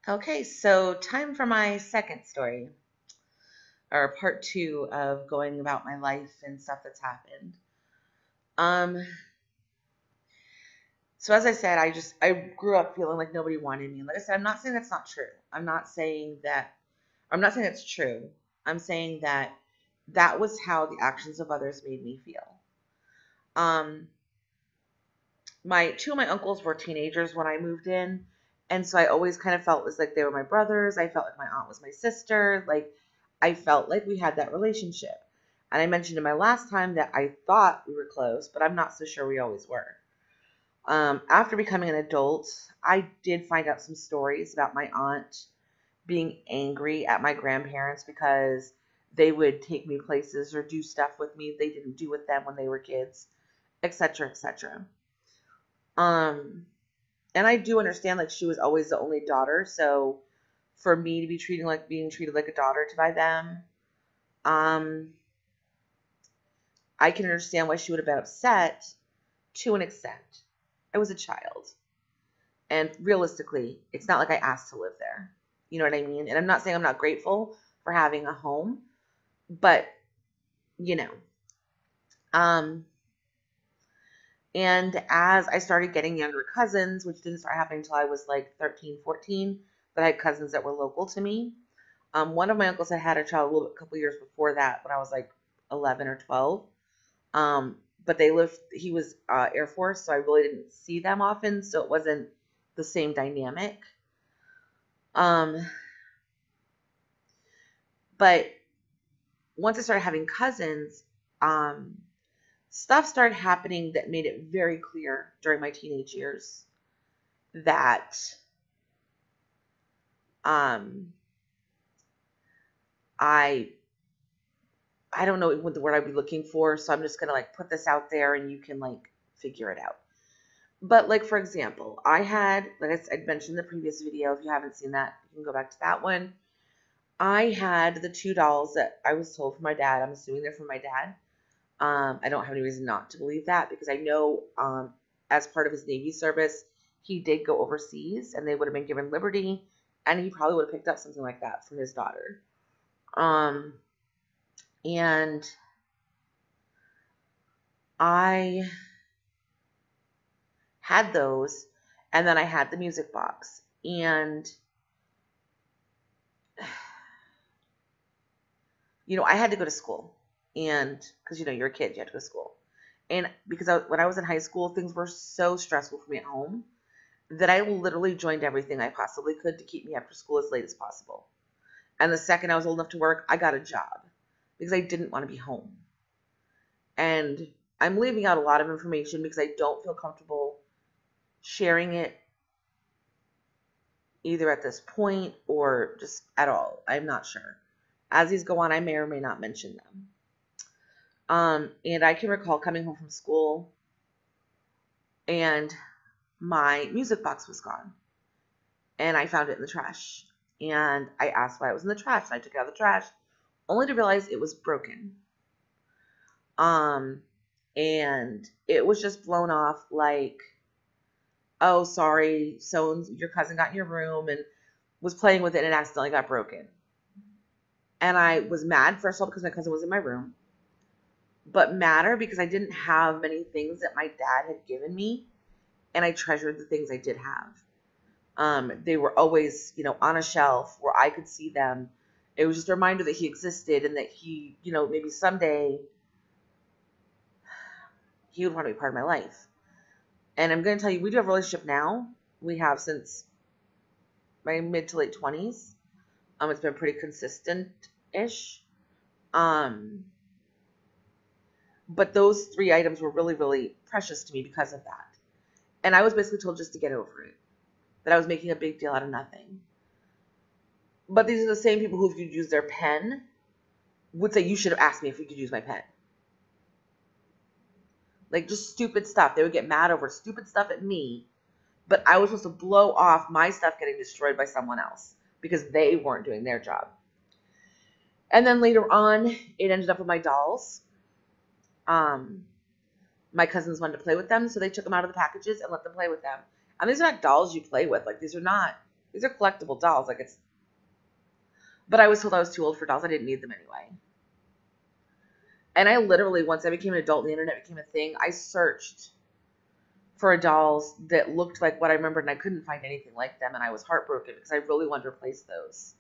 Okay, so time for my second story, or part two of going about my life and stuff that's happened. Um, so as I said, I grew up feeling like nobody wanted me. Like I said, I'm not saying that's not true. I'm not saying that's true. I'm saying that that was how the actions of others made me feel. Um, my two of my uncles were teenagers when I moved in, and so I always kind of felt it was like they were my brothers. I felt like my aunt was my sister. Like I felt like we had that relationship. And I mentioned in my last time that I thought we were close, but I'm not so sure we always were. After becoming an adult, I did find out some stories about my aunt being angry at my grandparents because they would take me places or do stuff with me they didn't do with them when they were kids, etc., etc. Um, and I do understand like she was always the only daughter, so for me to be treating like being treated like a daughter to by them, um, I can understand why she would have been upset to an extent. I was a child, and realistically, it's not like I asked to live there. You know what I mean? And I'm not saying I'm not grateful for having a home, but you know, um, and as I started getting younger cousins, which didn't start happening until I was like 13, 14, but I had cousins that were local to me. One of my uncles had had a child a couple years before that when I was like 11 or 12. But he was Air Force, so I really didn't see them often, so it wasn't the same dynamic. Um, but once I started having cousins, um, stuff started happening that made it very clear during my teenage years that um, I I don't know what the word I'd be looking for, so I'm just gonna like put this out there and you can like figure it out. But like for example, I had like I'd mentioned in the previous video. If you haven't seen that, you can go back to that one. I had the two dolls that I was told from my dad. I'm assuming they're from my dad. I don't have any reason not to believe that because I know as part of his Navy service, he did go overseas and they would have been given liberty, and he probably would have picked up something like that for his daughter. Um, and I had those, and then I had the music box, and I had to go to school, and because you're a kid, you have to go to school, and because when I was in high school, things were so stressful for me at home that I literally joined everything I possibly could to keep me after school as late as possible. And the second I was old enough to work, I got a job because I didn't want to be home. And I'm leaving out a lot of information because I don't feel comfortable sharing it either at this point or just at all. I'm not sure. As these go on, I may or may not mention them. And I can recall coming home from school and my music box was gone. And I found it in the trash. And I asked why it was in the trash. And I took it out of the trash, only to realize it was broken. And it was just blown off like, oh, sorry, so your cousin got in your room and was playing with it and accidentally got broken. And I was mad, first of all, because my cousin was in my room, but madder because I didn't have many things that my dad had given me, and I treasured the things I did have. They were always, on a shelf where I could see them. It was just a reminder that he existed and that he, maybe someday he would want to be part of my life. And I'm going to tell you, we do have a relationship now. We have since my mid to late 20s. It's been pretty consistent-ish. Um, but those three items were really, really precious to me because of that. And I was basically told just to get over it, that I was making a big deal out of nothing. But these are the same people who, if you use their pen, would say you should have asked me if you could use my pen. Like just stupid stuff. They would get mad over stupid stuff at me, but I was supposed to blow off my stuff getting destroyed by someone else because they weren't doing their job. And then later on, it ended up with my dolls. My cousins wanted to play with them, so they took them out of the packages and let them play with them. And these are not dolls you play with. Like, these are not These are collectible dolls. Like it's, but I was told I was too old for dolls. I didn't need them anyway. And I literally, once I became an adult and the internet became a thing, I searched for dolls that looked like what I remembered, and I couldn't find anything like them, and I was heartbroken because I really wanted to replace those.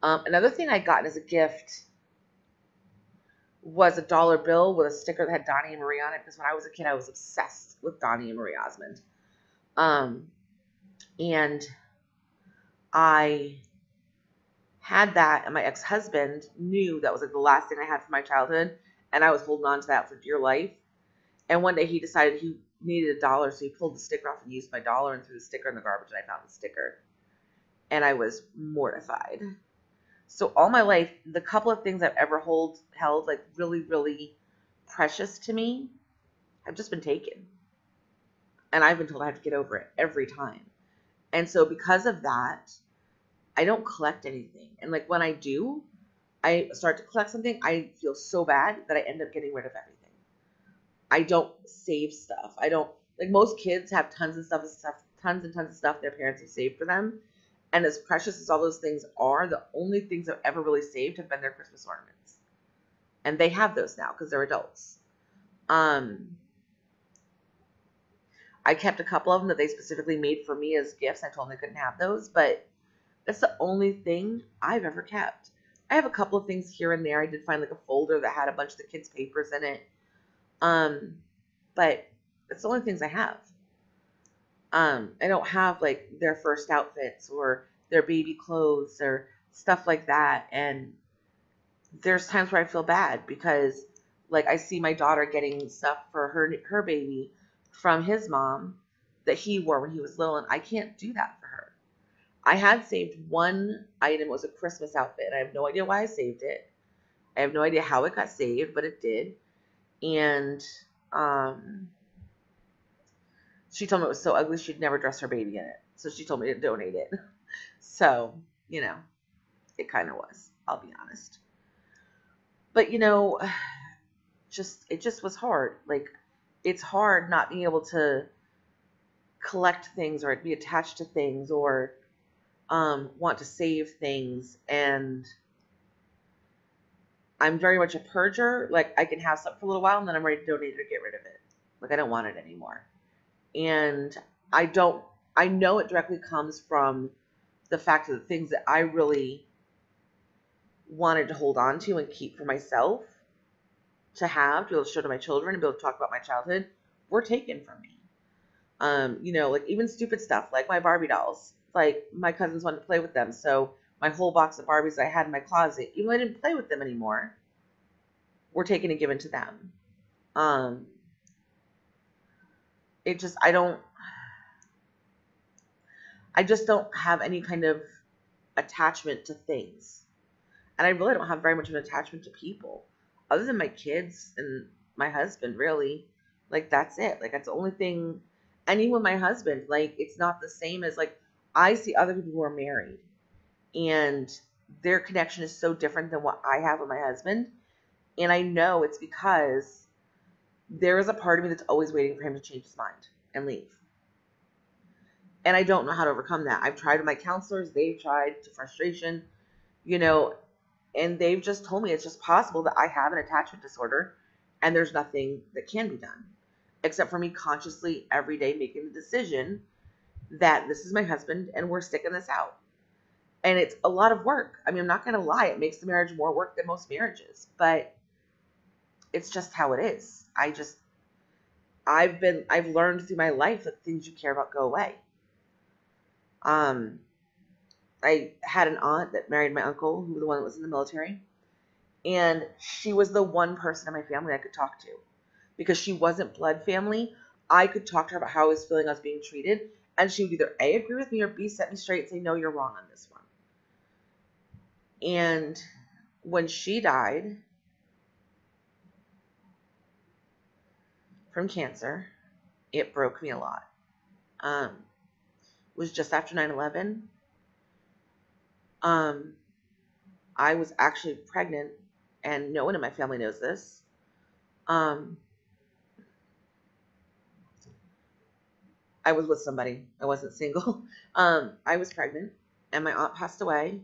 Another thing I got as a gift was a dollar bill with a sticker that had Donnie and Marie on it, because when I was a kid, I was obsessed with Donnie and Marie Osmond. And I had that, and my ex-husband knew that was like the last thing I had from my childhood, and I was holding on to that for dear life. And one day he decided he needed $1, so he pulled the sticker off and used my dollar and threw the sticker in the garbage, and I found the sticker. And I was mortified. So all my life, the couple of things I've ever held like really, really precious to me have just been taken. And I've been told I have to get over it every time. And so because of that, I don't collect anything. And like when I do, I start to collect something, I feel so bad that I end up getting rid of everything. I don't save stuff. I don't, like most kids have tons and tons of stuff their parents have saved for them. And as precious as all those things are, the only things I've ever really saved have been their Christmas ornaments. And they have those now because they're adults. I kept a couple of them that they specifically made for me as gifts. I told them they couldn't have those, but that's the only thing I've ever kept. I have a couple of things here and there. I did find like a folder that had a bunch of the kids' papers in it. But it's the only things I have. I don't have like their first outfits or their baby clothes or stuff like that. And there's times where I feel bad because like I see my daughter getting stuff for her baby from his mom that he wore when he was little, and I can't do that for her. I had saved one item. It was a Christmas outfit. I have no idea why I saved it. I have no idea how it got saved, but it did. And she told me it was so ugly she'd never dress her baby in it. So she told me to donate it. So, you know, it kind of was, I'll be honest. But, you know, it just was hard. Like, it's hard not being able to collect things or be attached to things or want to save things. And I'm very much a purger. Like, I can have something for a little while and then I'm ready to donate it or get rid of it. Like, I don't want it anymore. And I know it directly comes from the fact of the things that I really wanted to hold on to and keep for myself to have, to be able to show to my children and be able to talk about my childhood, were taken from me. You know, like even stupid stuff like my Barbie dolls. Like my cousins wanted to play with them, so my whole box of Barbies I had in my closet, even though I didn't play with them anymore, were taken and given to them. It just, I just don't have any kind of attachment to things. And I really don't have very much of an attachment to people. Other than my kids and my husband, really. Like, that's it. Like, that's the only thing. And even my husband, like, it's not the same as, like, I see other people who are married. And their connection is so different than what I have with my husband. And I know it's because there is a part of me that's always waiting for him to change his mind and leave. And I don't know how to overcome that. I've tried with my counselors. They've tried to frustration, you know, and they've just told me it's just possible that I have an attachment disorder and there's nothing that can be done except for me consciously every day making the decision that this is my husband and we're sticking this out. And it's a lot of work. I mean, I'm not going to lie. It makes the marriage more work than most marriages, but it's just how it is. I've learned through my life that things you care about go away. I had an aunt that married my uncle, who was the one that was in the military. And she was the one person in my family I could talk to. Because she wasn't blood family, I could talk to her about how I was feeling I was being treated. And she would either A, agree with me, or B, set me straight and say, no, you're wrong on this one. And when she died from cancer, it broke me a lot. It was just after 9/11. I was actually pregnant, and no one in my family knows this. I I was with somebody. I wasn't single. I was pregnant, and my aunt passed away.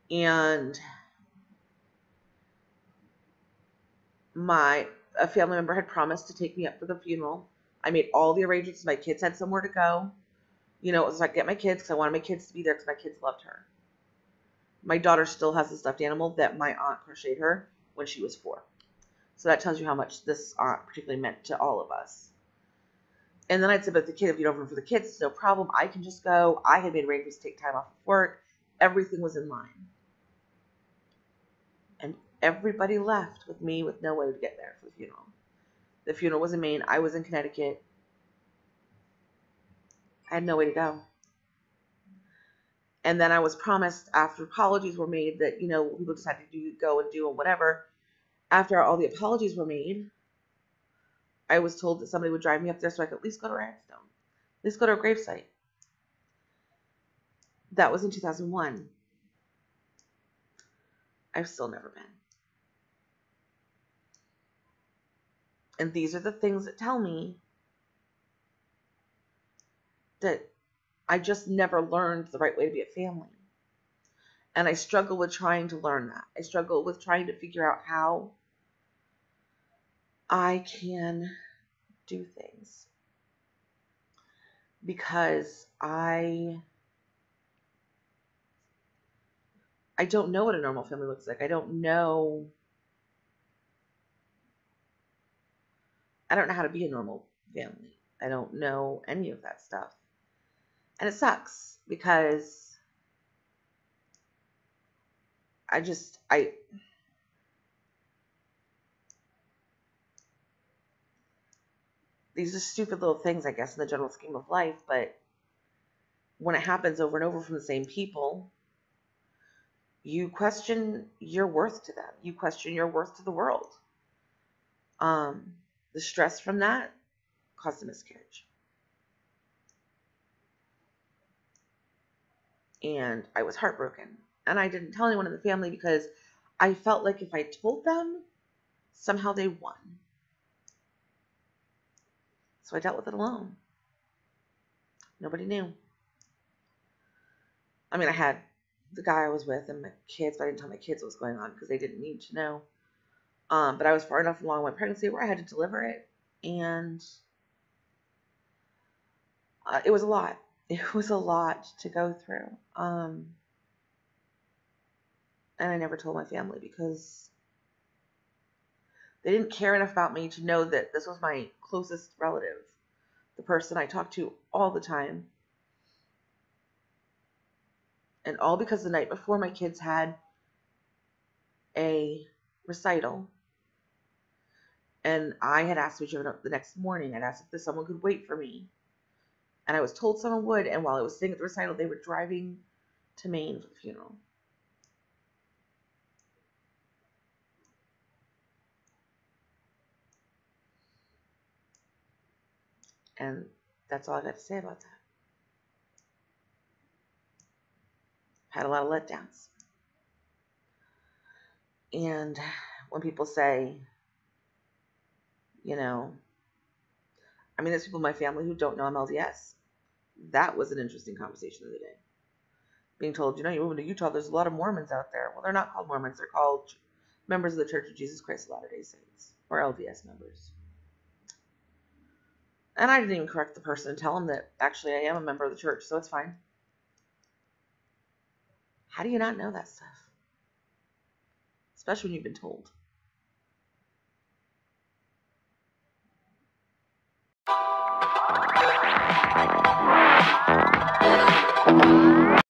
And a family member had promised to take me up for the funeral. I made all the arrangements. My kids had somewhere to go. You know, it was like, get my kids because I wanted my kids to be there because my kids loved her. My daughter still has a stuffed animal that my aunt crocheted her when she was 4. So that tells you how much this aunt particularly meant to all of us. And then I'd say, but the kid, if you don't room for the kids, it's no problem. I can just go. I had made arrangements to take time off of work. Everything was in line. And everybody left with me with no way to get there for the funeral. The funeral was in Maine. I was in Connecticut. I had no way to go. And then I was promised after apologies were made that, you know, people just had to go and do and whatever. After all the apologies were made, I was told that somebody would drive me up there so I could at least go to her headstone. At least go to her gravesite. That was in 2001. I've still never been. And these are the things that tell me that I just never learned the right way to be a family. And I struggle with trying to learn that. I struggle with trying to figure out how I can do things. Because I don't know what a normal family looks like. I don't know how to be a normal family. I don't know any of that stuff. And it sucks because these are stupid little things, I guess, in the general scheme of life, but when it happens over and over from the same people, you question your worth to them. You question your worth to the world. The stress from that caused a miscarriage. And I was heartbroken. And I didn't tell anyone in the family because I felt like if I told them, somehow they won. So I dealt with it alone. Nobody knew. I mean, I had the guy I was with and my kids, but I didn't tell my kids what was going on because they didn't need to know. But I was far enough along in my pregnancy where I had to deliver it. And it was a lot. It was a lot to go through. And I never told my family because they didn't care enough about me to know that this was my closest relative, the person I talked to all the time. And all because the night before my kids had a recital. And I had asked to be driven up the next morning. I'd asked if someone could wait for me. And I was told someone would. And while I was sitting at the recital, they were driving to Maine for the funeral. And that's all I got to say about that. Had a lot of letdowns. And when people say, you know, I mean, there's people in my family who don't know I'm LDS. That was an interesting conversation of the day. Being told, you know, you're moving to Utah, there's a lot of Mormons out there. Well, they're not called Mormons. They're called members of the Church of Jesus Christ of Latter-day Saints, or LDS members. And I didn't even correct the person and tell them that actually I am a member of the church, so it's fine. How do you not know that stuff? Especially when you've been told.